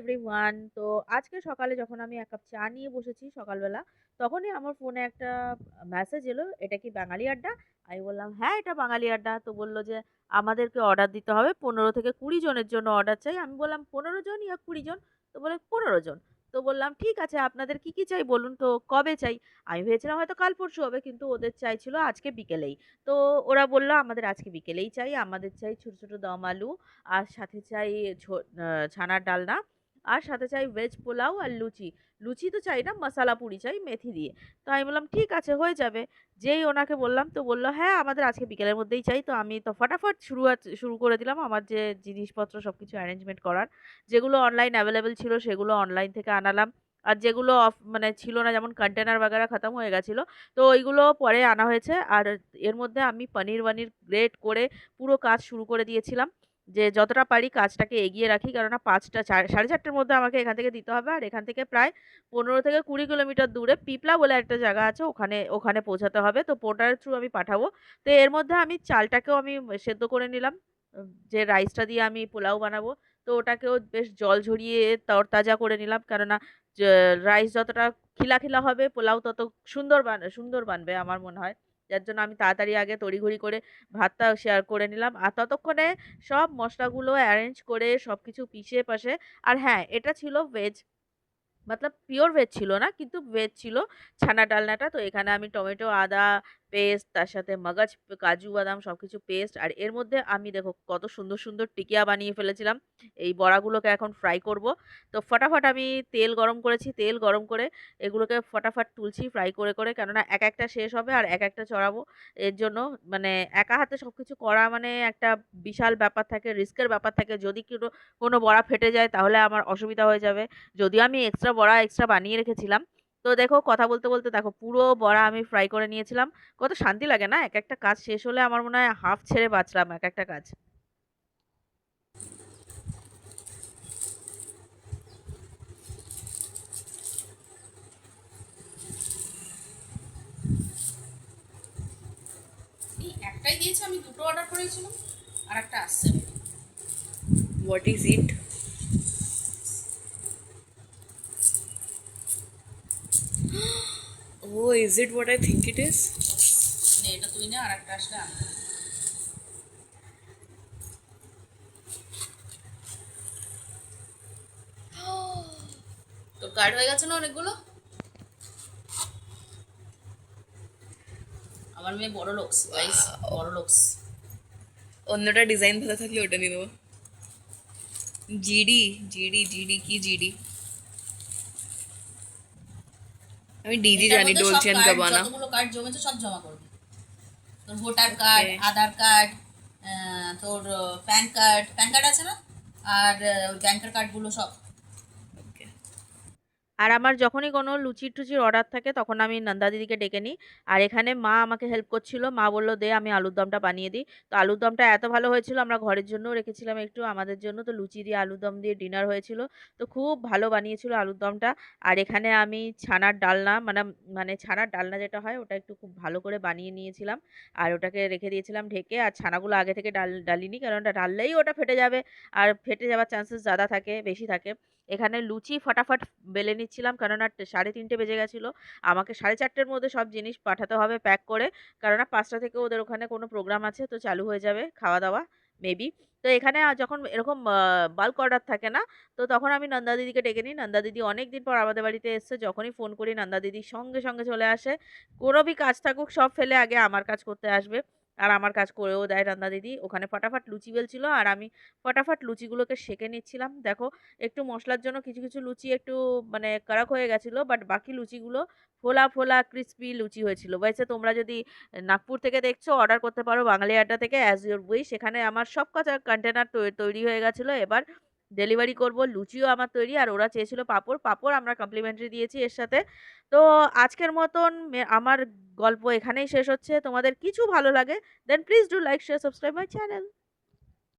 Everyone. তো আজকে সকালে যখন আমি ১ কাপ চা নিয়ে বসেছি সকালবেলা, তখনই আমার ফোনে একটা মেসেজ এলো, "এটা কি বাঙালি আড্ডা?" আমি বললাম, "হ্যাঁ, এটা বাঙালি আড্ডা।" তো বলল যে, "আমাদেরকে অর্ডার দিতে হবে ১৫ থেকে ২০ জনের জন্য অর্ডার চাই।" আমি বললাম, "১৫ জন ইয়া ২০ জন?" তো বলে, "১৫ জন।" তো বললাম, "ঠিক আছে, আপনাদের কি, কি চাই বলুন তো কবে চাই?" আমি ভেবেছিলাম হয়তো কাল পরশু হবে, কিন্তু ওদের চাইছিল আজকে বিকেলেই। তো ওরা বলল, "আমাদের আজকে বিকেলেই চাই। আমাদের চাই ছোট, ছোট দম আলু, আর সাথে চাই ছো আ ছানার ডালনা, আর সাথে চাই ভেজ পোলাও আর লুচি। লুচি তো চাই না, মসালা পুরি চাই মেথি দিয়ে।" তো আমি বললাম, "ঠিক আছে, হয়ে যাবে।" যেই ওনাকে বললাম তো বলল, "হ্যাঁ, আমাদের আজকে বিকেলের মধ্যেই চাই।" তো আমি তো ফটাফট শুরু করে দিলাম আমার যে জিনিসপত্র সবকিছু অ্যারেঞ্জমেন্ট করার। যেগুলো অনলাইন অ্যাভেলেবল ছিল সেগুলো অনলাইন থেকে আনালাম। আর যেগুলো মানে ছিল না, যেমন কন্টেনার বাগেরা খতম হয়ে গেছিল, তো ওইগুলো পরে আনা হয়েছে। আর এর মধ্যে আমি পনির-ওয়ানির গ্রেট করে পুরো কাজ শুরু করে দিয়েছিলাম। যে যতটা পারি কাজটাকে এগিয়ে রাখি। কেননা ৫টা ৪:৩০ টার মধ্যে আমাকে এখান থেকে দিতে হবে। আর এখান থেকে প্রায় ১৫ থেকে ২০ কিলোমিটার দূরে পিপলা বলে একটা জায়গা আছে, ওখানে ওখানে পৌঁছাতে হবে। তো পোর্টারের থ্রু আমি পাঠাবো। তো এর মধ্যে আমি চালটাকেও আমি সেদ্ধ করে নিলাম। যে রাইসটা দিয়ে আমি পোলাও বানাবো। তো ওটাকেও বেশ জল ঝরিয়ে তরতাজা করে নিলাম। কেননা যে রাইস যতটা খিলা, খিলা হবে পোলাও তত সুন্দর বানবে আমার মনে হয়। যার জন্য আমি তাড়াতাড়ি আগে তড়িঘড়ি করে ভাতটা শেয়ার করে নিলাম। আর ততক্ষণে সব মসলাগুলো অ্যারেঞ্জ করে সবকিছু পিষে-পাষে, আর হ্যাঁ, এটা ছিল ভেজ। মতলব পিওর ভেজ ছিল না, কিন্তু ভেজ ছিল ছানা ডালনাটা। তো এখানে আমি টমেটো, আদা পেস্ট, তার সাথে মগজ, কাজু বাদাম সবকিছু পেস্ট, আর এর মধ্যে আমি দেখো কত সুন্দর সুন্দর টিকিয়া বানিয়ে ফেলেছিলাম। এই বড়াগুলোকে এখন ফ্রাই করব। তো ফটাফট আমি তেল গরম করেছি, তেল গরম করে এগুলোকে ফটাফট তুলছি ফ্রাই করে করে, কেননা এক একটা শেষ হবে আর এক একটা চড়াবো। এর জন্য মানে একা হাতে সবকিছু করা মানে একটা বিশাল ব্যাপার থাকে, রিস্কের ব্যাপার থাকে। যদি কোনো বড়া ফেটে যায় তাহলে আমার অসুবিধা হয়ে যাবে। যদিও আমি এক্সট্রা বড়া এক্সট্রা বানিয়ে রেখেছিলাম। তো দেখো কথা বলতে, বলতে দেখো পুরো বড়া আমি ফ্রাই করে নিয়েছিলাম। কত শান্তি লাগে না? একেকটা কাজ শেষ হলে আমার মনে হয় হাঁফ ছেড়ে বাঁচলাম একেকটা কাজ। এই একটাই দিয়েছে, আমি দুটো অর্ডার করেছিলাম আর একটা আসছে। What is it? Oh, is it what I think it is? নে, এটা তুই না, আর একটা আসলে আমি। তোর কার্ড হয়ে গেছে না অনেকগুলো? আমার মেয়ে বড় লোকস গাইস, Wow. বড় লোকস। অন্যটা ডিজাইন ভালো থাকলে ওটা নিয়ে নেবো। জিডি, জিডি, জিডি কি জিডি? আমি ডিজি এটার জানি, মধ্যে সব ডলচে এন্ড কার্ড, গাবানা। যতগুলো কার্ড জমেছে সব জমা করবি। তোর ভোটার ওকে। কার্ড, আধার কার্ড, তোর প্যান কার্ড, প্যান কার্ড আছে না, আর ব্যাংকের কার্ডগুলো সব। ওকে। আর আমার যখনই কোনো লুচি-টুচির অর্ডার থাকে তখন আমি নন্দা দিদিকে ডেকে নিই। আর এখানে মা আমাকে হেল্প করছিল। মা বলল, "দে আমি আলুর দমটা বানিয়ে দিই।" তো আলুর দমটা এত ভালো হয়েছিল, আমরা ঘরের জন্যও রেখেছিলাম একটু আমাদের জন্য। তো লুচি দিয়ে আলুর দম দিয়ে ডিনার হয়েছিল। তো খুব ভালো বানিয়েছিল আলুর দমটা। আর এখানে আমি ছানার ডালনা মানে ছানার ডালনা যেটা হয় ওটা একটু খুব ভালো করে বানিয়ে নিয়েছিলাম। আর ওটাকে রেখে দিয়েছিলাম ঢেকে। আর ছানাগুলো আগে থেকে ডালিনি, কারণ ওটা ডাললেই ওটা ফেটে যাবে। আর ফেটে যাওয়ার চান্সেস জ্যাদা থাকে, বেশি থাকে। এখানে লুচি ফটাফট বেলে নিচ্ছিলাম, কেননা ৩:৩০ বেজে গেছিল। আমাকে ৪:৩০ মধ্যে সব জিনিস পাঠাতে হবে প্যাক করে। কেননা ৫টা থেকে ওদের ওখানে কোনো প্রোগ্রাম আছে, তো চালু হয়ে যাবে খাওয়া-দাওয়া মেবি। তো এখানে যখন এরকম বাল্ক অর্ডার থাকে না, তো তখন আমি নন্দা দিদিকে ডেকে নিই। নন্দা দিদি অনেকদিন পর আমাদের বাড়িতে এসছে। যখনই ফোন করি নন্দা দিদি সঙ্গে, সঙ্গে চলে আসে। কোনো কাজ থাকুক সব ফেলে আগে আমার কাজ করতে আসবে। আর আমার কাজ করেও দেয় নন্দা দিদি। ওখানে ফটাফট লুচি বেলছিল আর আমি ফটাফট লুচিগুলোকে সেঁকে নিচ্ছিলাম। দেখো একটু মসলার জন্য কিছু, কিছু লুচি একটু মানে কারাক হয়ে গেছিল। বাট বাকি লুচিগুলো ফোলা, ফোলা ক্রিসপি লুচি হয়েছিল। ওইসে তোমরা যদি নাগপুর থেকে দেখছো অর্ডার করতে পারো বাঙালি আড্ডা থেকে অ্যাজ ইউর উইশ। সেখানে আমার সব কটা কন্টেনার তৈরি হয়ে গেছিল। এবার ডেলিভারি করব। লুচিও আমার তৈরি, আর ওরা চেয়েছিল পাঁপড়। পাঁপড় আমরা কমপ্লিমেন্টারি দিয়েছি এর সাথে। তো আজকের মতন আমার গল্প এখানেই শেষ হচ্ছে। তোমাদের কিছু ভালো লাগে then please do like, share, subscribe my channel.